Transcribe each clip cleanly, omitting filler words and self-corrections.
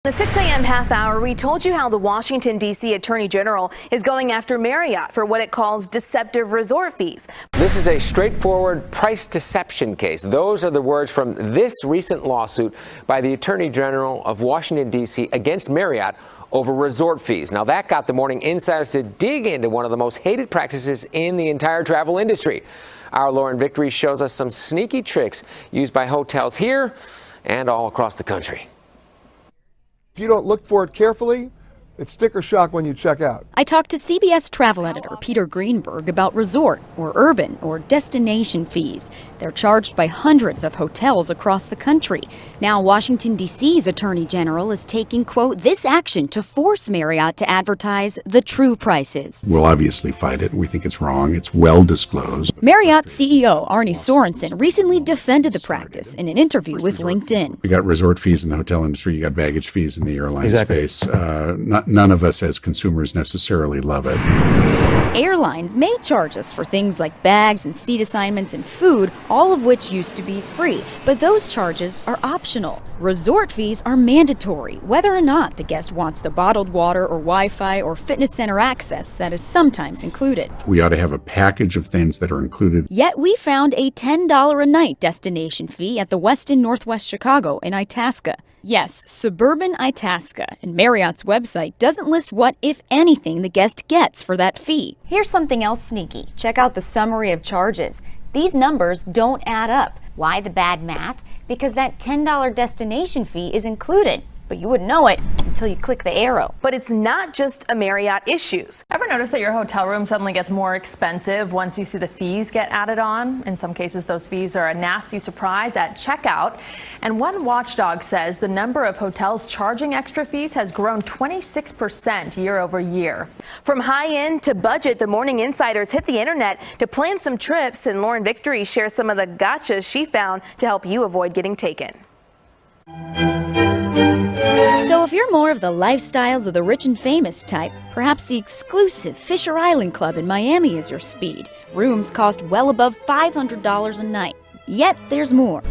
The 6 a.m. half hour, we told you how the Washington, D.C. Attorney General is going after Marriott for what it calls deceptive resort fees. This is a straightforward price deception case. Those are the words from this recent lawsuit by the Attorney General of Washington, D.C. against Marriott over resort fees. Now, that got the Morning Insiders to dig into one of the most hated practices in the entire travel industry. Our Lauren Victory shows us some sneaky tricks used by hotels here and all across the country. If you don't look for it carefully, it's sticker shock when you check out. I talked to CBS travel editor Peter Greenberg about resort or urban or destination fees. They're charged by hundreds of hotels across the country. Now, Washington, D.C.'s Attorney General is taking, quote, this action to force Marriott to advertise the true prices. We'll obviously fight it. We think it's wrong. It's well disclosed. Marriott CEO Arne Sorensen recently defended the practice in an interview with LinkedIn. You got resort fees in the hotel industry. You got baggage fees in the airline space. None of us as consumers necessarily love it. Airlines may charge us for things like bags and seat assignments and food, all of which used to be free. But those charges are optional. Resort fees are mandatory, whether or not the guest wants the bottled water or Wi-Fi or fitness center access that is sometimes included. We ought to have a package of things that are included. Yet we found a $10 a night destination fee at the Westin Northwest Chicago in Itasca. Yes, suburban Itasca, and Marriott's website doesn't list what, if anything, the guest gets for that fee. Here's something else sneaky. Check out the summary of charges. These numbers don't add up. Why the bad math? Because that $10 destination fee is included, but you wouldn't know it until you click the arrow. But it's not just a Marriott issue. Ever notice that your hotel room suddenly gets more expensive once you see the fees get added on? In some cases, those fees are a nasty surprise at checkout. And one watchdog says the number of hotels charging extra fees has grown 26% year over year. From high-end to budget, the Morning Insiders hit the internet to plan some trips, and Lauren Victory shares some of the gotchas she found to help you avoid getting taken. So if you're more of the lifestyles of the rich and famous type, perhaps the exclusive Fisher Island Club in Miami is your speed. Rooms cost well above $500 a night. Yet there's more.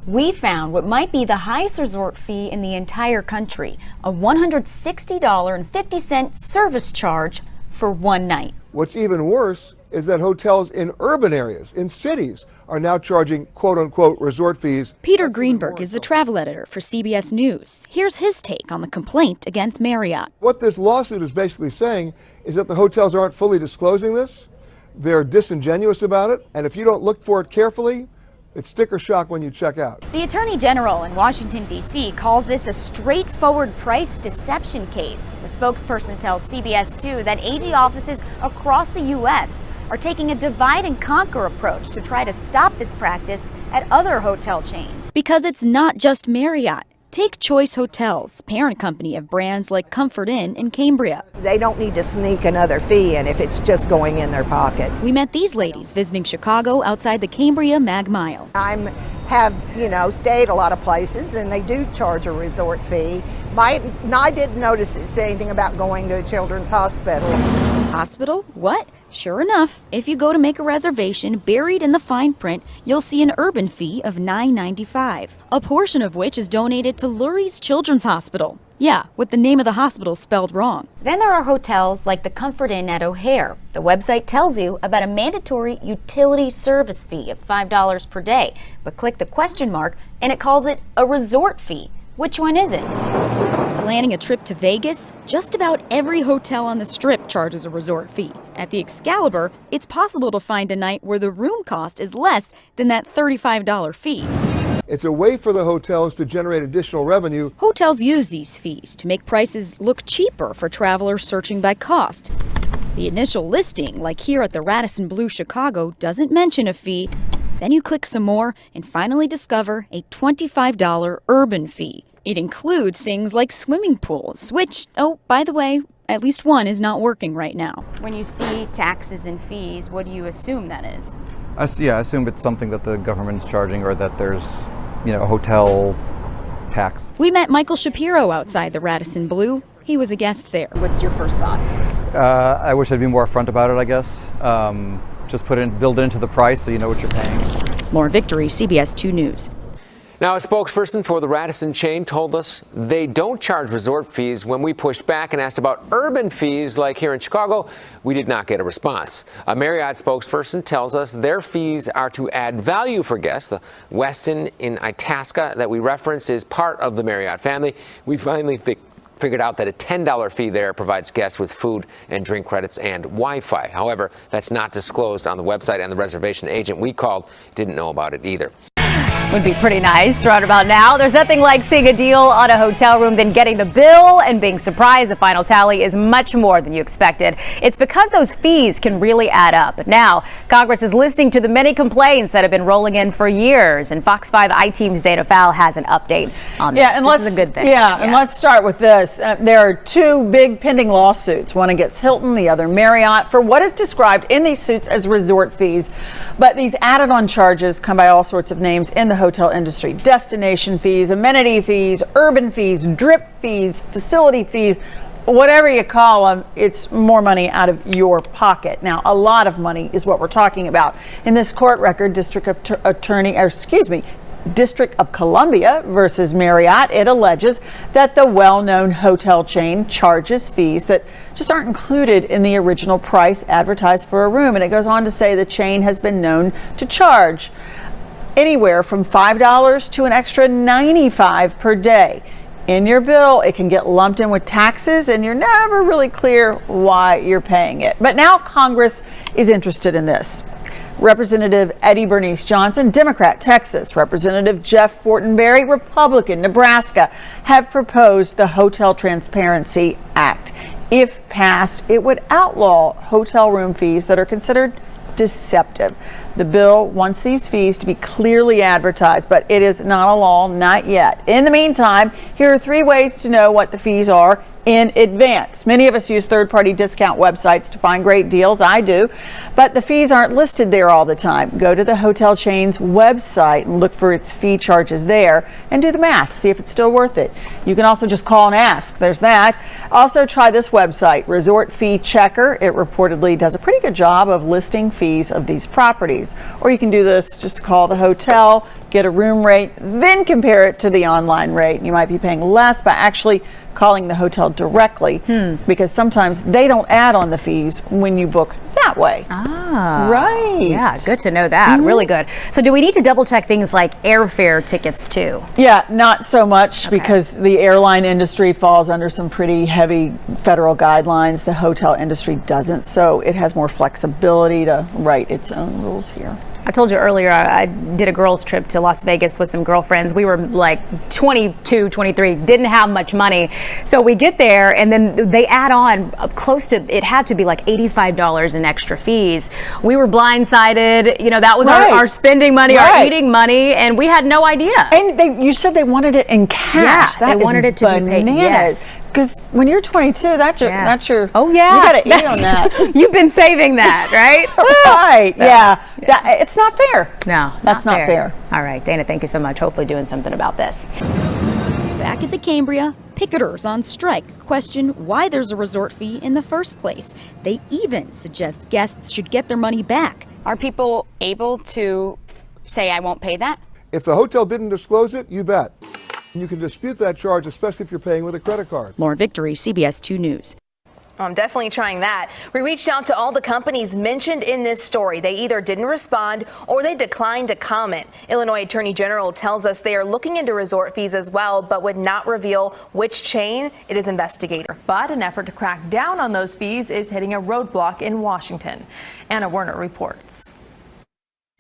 We found what might be the highest resort fee in the entire country, a $160.50 service charge for one night. What's even worse is that hotels in urban areas, in cities, are now charging quote-unquote resort fees. Peter Greenberg is the travel editor for CBS News. Here's his take on the complaint against Marriott. What this lawsuit is basically saying is that the hotels aren't fully disclosing this. They're disingenuous about it, and if you don't look for it carefully, it's sticker shock when you check out. The Attorney General in Washington, D.C. calls this a straightforward price deception case. A spokesperson tells CBS 2 that AG offices across the U.S. are taking a divide-and-conquer approach to try to stop this practice at other hotel chains. Because it's not just Marriott. Take Choice Hotels, parent company of brands like Comfort Inn and Cambria. They don't need to sneak another fee in if it's just going in their pockets. We met these ladies visiting Chicago outside the Cambria Mag Mile. I have, stayed a lot of places, and they do charge a resort fee. I didn't notice it say anything about going to a children's hospital. Hospital? What? Sure enough, if you go to make a reservation, buried in the fine print, you'll see an urban fee of $9.95, a portion of which is donated to Lurie's Children's Hospital. Yeah, with the name of the hospital spelled wrong. Then there are hotels like the Comfort Inn at O'Hare. The website tells you about a mandatory utility service fee of $5 per day, but click the question mark and it calls it a resort fee. Which one is it? Planning a trip to Vegas? Just about every hotel on the Strip charges a resort fee. At the Excalibur, it's possible to find a night where the room cost is less than that $35 fee. It's a way for the hotels to generate additional revenue. Hotels use these fees to make prices look cheaper for travelers searching by cost. The initial listing, like here at the Radisson Blu Chicago, doesn't mention a fee. Then you click some more and finally discover a $25 urban fee. It includes things like swimming pools, which, oh, by the way, at least one is not working right now. When you see taxes and fees, what do you assume that is? I assume it's something that the government is charging, or that there's, a hotel tax. We met Michael Shapiro outside the Radisson Blu. He was a guest there. What's your first thought? I wish I'd be more upfront about it, I guess. Just build it into the price so you know what you're paying. Lauren Victory, CBS 2 News. Now, a spokesperson for the Radisson chain told us they don't charge resort fees. When we pushed back and asked about urban fees like here in Chicago, we did not get a response. A Marriott spokesperson tells us their fees are to add value for guests. The Westin in Itasca that we reference is part of the Marriott family. We finally figured out that a $10 fee there provides guests with food and drink credits and Wi-Fi. However, that's not disclosed on the website, and the reservation agent we called didn't know about it either. Would be pretty nice right about now. There's nothing like seeing a deal on a hotel room than getting the bill and being surprised the final tally is much more than you expected. It's because those fees can really add up. Now, Congress is listening to the many complaints that have been rolling in for years, and Fox 5 I-Team's Dana Fowle has an update on this. This is a good thing. And let's start with this. There are two big pending lawsuits, one against Hilton, the other Marriott, for what is described in these suits as resort fees. But these added on charges come by all sorts of names in the hotel industry: destination fees, amenity fees, urban fees, drip fees, facility fees, whatever you call them. It's more money out of your pocket. Now, a lot of money is what we're talking about. In this court record, District of Columbia versus Marriott, it alleges that the well-known hotel chain charges fees that just aren't included in the original price advertised for a room. And it goes on to say the chain has been known to charge anywhere from $5 to an extra $95 per day. In your bill, it can get lumped in with taxes, and you're never really clear why you're paying it. But now Congress is interested in this. Representative Eddie Bernice Johnson, Democrat, Texas, Representative Jeff Fortenberry, Republican, Nebraska, have proposed the Hotel Transparency Act. If passed, it would outlaw hotel room fees that are considered deceptive. The bill wants these fees to be clearly advertised, but it is not a law, not yet. In the meantime, here are 3 ways to know what the fees are in advance. Many of us use third-party discount websites to find great deals. I do, but the fees aren't listed there all the time. Go to the hotel chain's website and look for its fee charges there and do the math, see if it's still worth it. You can also just call and ask. There's that. Also, try this website, Resort Fee Checker. It reportedly does a pretty good job of listing fees of these properties. Or you can do this, just call the hotel, get a room rate, then compare it to the online rate. You might be paying less by actually calling the hotel directly, because sometimes they don't add on the fees when you book that way. Right. Yeah, good to know that. Really good. So do we need to double check things like airfare tickets too? Yeah, not so much, because the airline industry falls under some pretty heavy federal guidelines. The hotel industry doesn't, so it has more flexibility to write its own rules here. I told you earlier, I did a girls' trip to Las Vegas with some girlfriends. We were like 22, 23, didn't have much money. So we get there, and then they add on close to, it had to be like $85 in extra fees. We were blindsided. You know, that was our spending money, our eating money, and we had no idea. And you said they wanted it in cash. Yeah, they wanted it to be paid. Yes. Because when you're 22, that's your. Oh yeah. You got to eat on that. You've been saving that, right? Right. So, yeah. It's not fair. No, that's not fair. All right, Dana, thank you so much. Hopefully doing something about this. Back at the Cambria, picketers on strike question why there's a resort fee in the first place. They even suggest guests should get their money back. Are people able to say, I won't pay that? If the hotel didn't disclose it, you bet. You can dispute that charge, especially if you're paying with a credit card. Lauren Victory, CBS 2 News. I'm definitely trying that. We reached out to all the companies mentioned in this story. They either didn't respond or they declined to comment. Illinois Attorney General tells us they are looking into resort fees as well, but would not reveal which chain it is investigating. But an effort to crack down on those fees is hitting a roadblock in Washington. Anna Werner reports.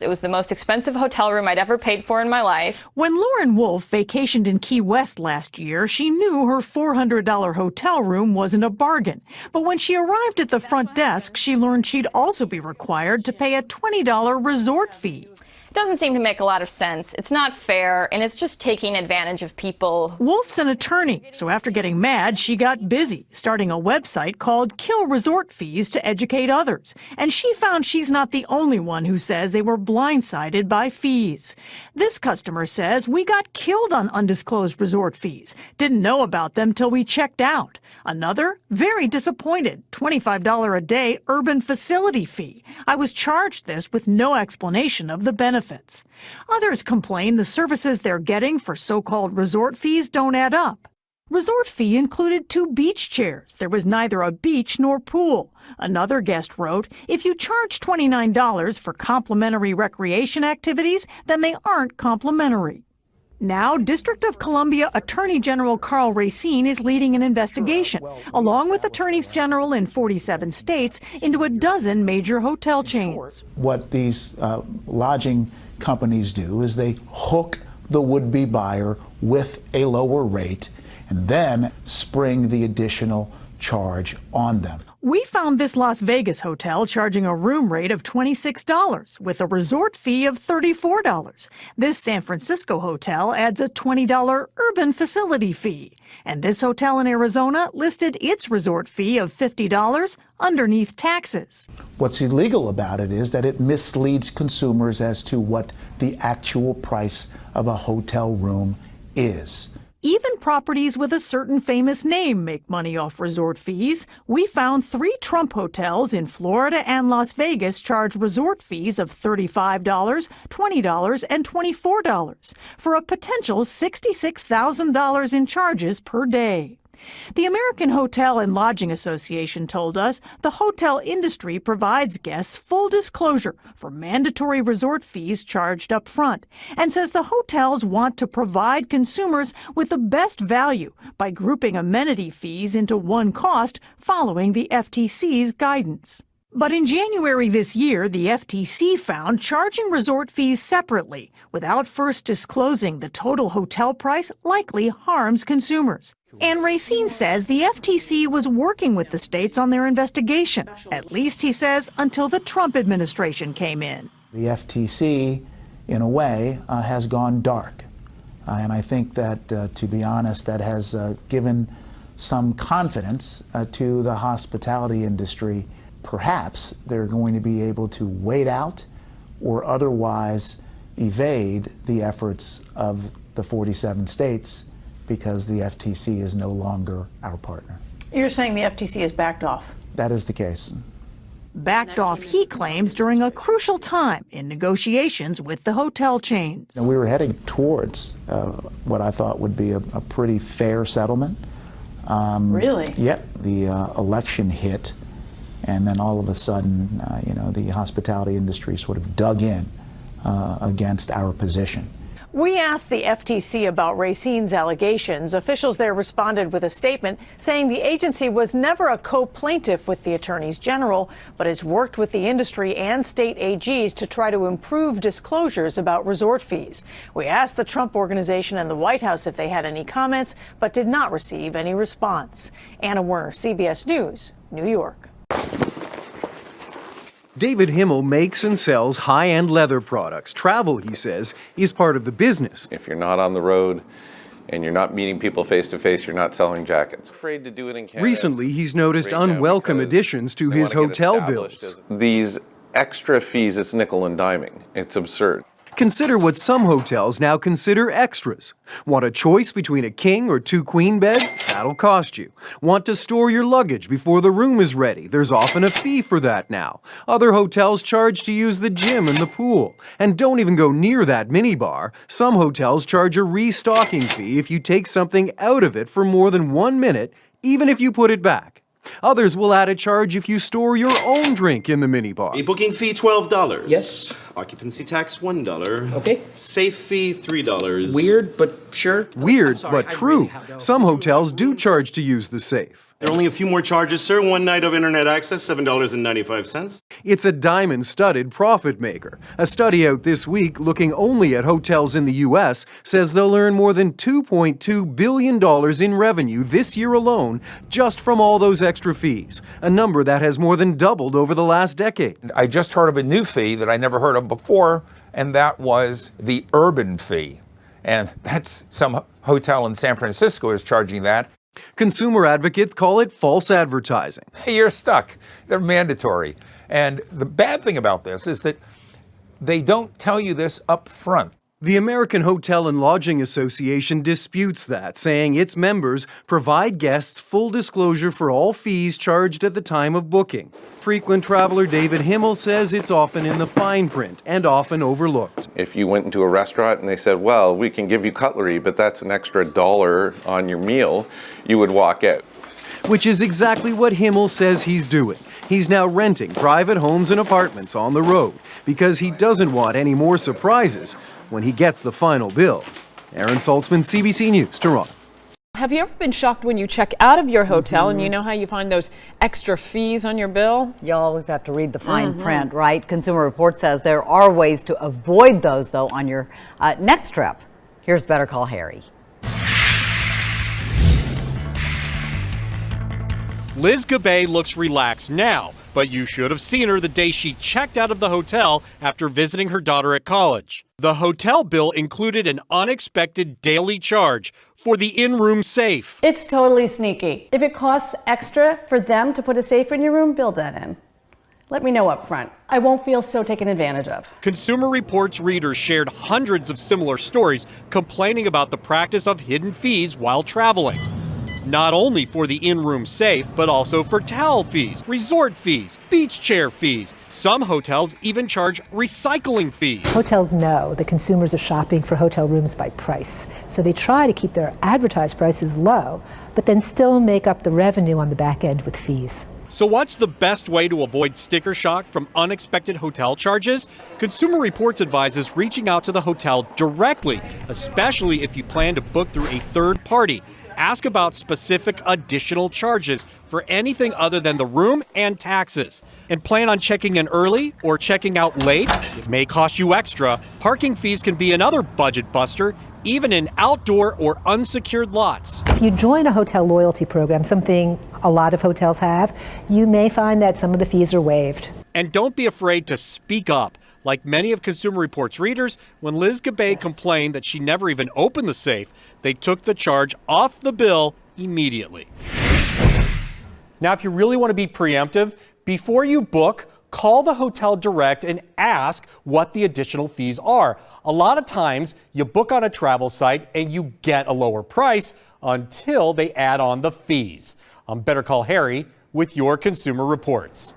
It was the most expensive hotel room I'd ever paid for in my life. When Lauren Wolf vacationed in Key West last year, she knew her $400 hotel room wasn't a bargain. But when she arrived at the front desk, she learned she'd also be required to pay a $20 resort fee. It doesn't seem to make a lot of sense. It's not fair, and it's just taking advantage of people. Wolf's an attorney, so after getting mad, she got busy, starting a website called Kill Resort Fees to educate others. And she found she's not the only one who says they were blindsided by fees. This customer says, we got killed on undisclosed resort fees. Didn't know about them till we checked out. Another, very disappointed, $25 a day urban facility fee. I was charged this with no explanation of the benefits. benefits. Others complain the services they're getting for so-called resort fees don't add up. Resort fee included 2 beach chairs. There was neither a beach nor pool. Another guest wrote, if you charge $29 for complimentary recreation activities, then they aren't complimentary. Now, District of Columbia Attorney General Karl Racine is leading an investigation, along with attorneys general in 47 states, into a dozen major hotel chains. What these lodging companies do is they hook the would-be buyer with a lower rate and then spring the additional charge on them. We found this Las Vegas hotel charging a room rate of $26 with a resort fee of $34. This San Francisco hotel adds a $20 urban facility fee. And this hotel in Arizona listed its resort fee of $50 underneath taxes. What's illegal about it is that it misleads consumers as to what the actual price of a hotel room is. Even properties with a certain famous name make money off resort fees. We found 3 Trump hotels in Florida and Las Vegas charge resort fees of $35, $20, and $24 for a potential $66,000 in charges per day. The American Hotel and Lodging Association told us the hotel industry provides guests full disclosure for mandatory resort fees charged up front and says the hotels want to provide consumers with the best value by grouping amenity fees into one cost following the FTC's guidance. But in January this year, the FTC found charging resort fees separately without first disclosing the total hotel price likely harms consumers. And Racine says the FTC was working with the states on their investigation, at least, he says, until the Trump administration came in. The FTC, in a way, has gone dark. And I think that, to be honest, that has given some confidence to the hospitality industry. Perhaps they're going to be able to wait out or otherwise evade the efforts of the 47 states because the FTC is no longer our partner. You're saying the FTC has backed off? That is the case. Backed off, he claims, during a crucial time in negotiations with the hotel chains. And we were heading towards what I thought would be a pretty fair settlement. Really? Yep. The election hit. And then all of a sudden, the hospitality industry sort of dug in against our position. We asked the FTC about Racine's allegations. Officials there responded with a statement saying the agency was never a co-plaintiff with the attorneys general, but has worked with the industry and state AGs to try to improve disclosures about resort fees. We asked the Trump Organization and the White House if they had any comments, but did not receive any response. Anna Werner, CBS News, New York. David Himmel makes and sells high-end leather products. Travel, he says, is part of the business. If you're not on the road and you're not meeting people face-to-face, you're not selling jackets. Afraid to do it in Canada. Recently, he's noticed unwelcome additions to his hotel bills. These extra fees, it's nickel and diming. It's absurd. Consider what some hotels now consider extras. Want a choice between a king or 2 queen beds? That'll cost you. Want to store your luggage before the room is ready? There's often a fee for that now. Other hotels charge to use the gym and the pool. And don't even go near that minibar. Some hotels charge a restocking fee if you take something out of it for more than 1 minute, even if you put it back. Others will add a charge if you store your own drink in the minibar. A booking fee, $12. Yes. Occupancy tax, $1. Okay. Safe fee, $3. Weird, but sure. Weird, but true. Some hotels do charge to use the safe. There are only a few more charges, sir. 1 night of internet access, $7.95. It's a diamond-studded profit maker. A study out this week looking only at hotels in the U.S. says they'll earn more than $2.2 billion in revenue this year alone just from all those extra fees, a number that has more than doubled over the last decade. I just heard of a new fee that I never heard of before, and that was the urban fee. And that's some hotel in San Francisco is charging that. Consumer advocates call it false advertising. Hey, you're stuck. They're mandatory. And the bad thing about this is that they don't tell you this up front. The American Hotel and Lodging Association disputes that, saying its members provide guests full disclosure for all fees charged at the time of booking. Frequent traveler David Himmel says it's often in the fine print and often overlooked. If you went into a restaurant and they said, well, we can give you cutlery, but that's an extra $1 on your meal, you would walk out. Which is exactly what Himmel says he's doing. He's now renting private homes and apartments on the road because he doesn't want any more surprises when he gets the final bill. Aaron Saltzman, CBC News, Toronto. Have you ever been shocked when you check out of your hotel and you know how you find those extra fees on your bill? You always have to read the fine print, right? Consumer Report says there are ways to avoid those, though, on your next trip. Here's Better Call Harry. Liz Gabay looks relaxed now, but you should have seen her the day she checked out of the hotel after visiting her daughter at college. The hotel bill included an unexpected daily charge for the in-room safe. It's totally sneaky. If it costs extra for them to put a safe in your room, build that in. Let me know up front. I won't feel so taken advantage of. Consumer Reports readers shared hundreds of similar stories complaining about the practice of hidden fees while traveling. Not only for the in-room safe, but also for towel fees, resort fees, beach chair fees. Some hotels even charge recycling fees. Hotels know that consumers are shopping for hotel rooms by price, so they try to keep their advertised prices low, but then still make up the revenue on the back end with fees. So what's the best way to avoid sticker shock from unexpected hotel charges? Consumer Reports advises reaching out to the hotel directly, especially if you plan to book through a third party. Ask about specific additional charges for anything other than the room and taxes. And plan on checking in early or checking out late. It may cost you extra. Parking fees can be another budget buster, even in outdoor or unsecured lots. If you join a hotel loyalty program, something a lot of hotels have, you may find that some of the fees are waived. And don't be afraid to speak up. Like many of Consumer Reports readers, when Liz Gabay complained that she never even opened the safe, they took the charge off the bill immediately. Now, if you really want to be preemptive, before you book, call the hotel direct and ask what the additional fees are. A lot of times, you book on a travel site and you get a lower price until they add on the fees. I'm Better Call Harry with your Consumer Reports.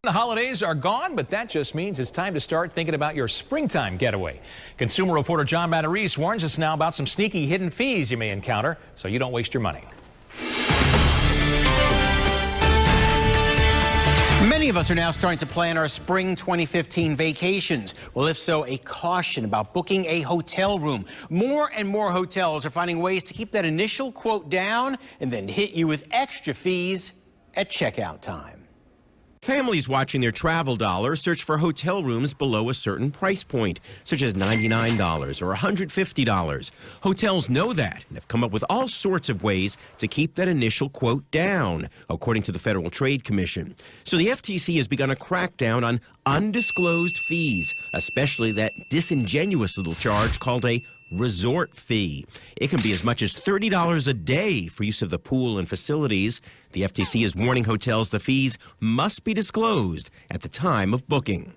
The holidays are gone, but that just means it's time to start thinking about your springtime getaway. Consumer reporter John Matarese warns us now about some sneaky hidden fees you may encounter, so you don't waste your money. Many of us are now starting to plan our spring 2015 vacations. Well, if so, a caution about booking a hotel room. More and more hotels are finding ways to keep that initial quote down and then hit you with extra fees at checkout time. Families watching their travel dollars search for hotel rooms below a certain price point, such as $99 or $150. Hotels know that and have come up with all sorts of ways to keep that initial quote down, according to the Federal Trade Commission. So the FTC has begun a crackdown on undisclosed fees, especially that disingenuous little charge called a resort fee. It can be as much as $30 a day for use of the pool and facilities. The FTC is warning hotels the fees must be disclosed at the time of booking.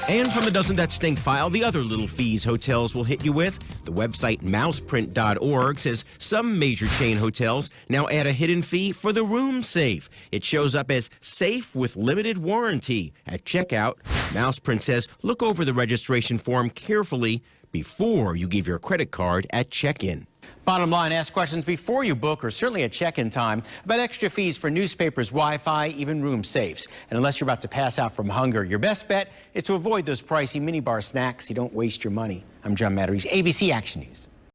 And from the Doesn't That Stink file, the other little fees hotels will hit you with. The website mouseprint.org says some major chain hotels now add a hidden fee for the room safe. It shows up as safe with limited warranty at checkout. Mouseprint says look over the registration form carefully before you give your credit card at check-in. Bottom line, ask questions before you book or certainly at check-in time about extra fees for newspapers, Wi-Fi, even room safes. And unless you're about to pass out from hunger, your best bet is to avoid those pricey minibar snacks so you don't waste your money. I'm John Matarese, ABC Action News.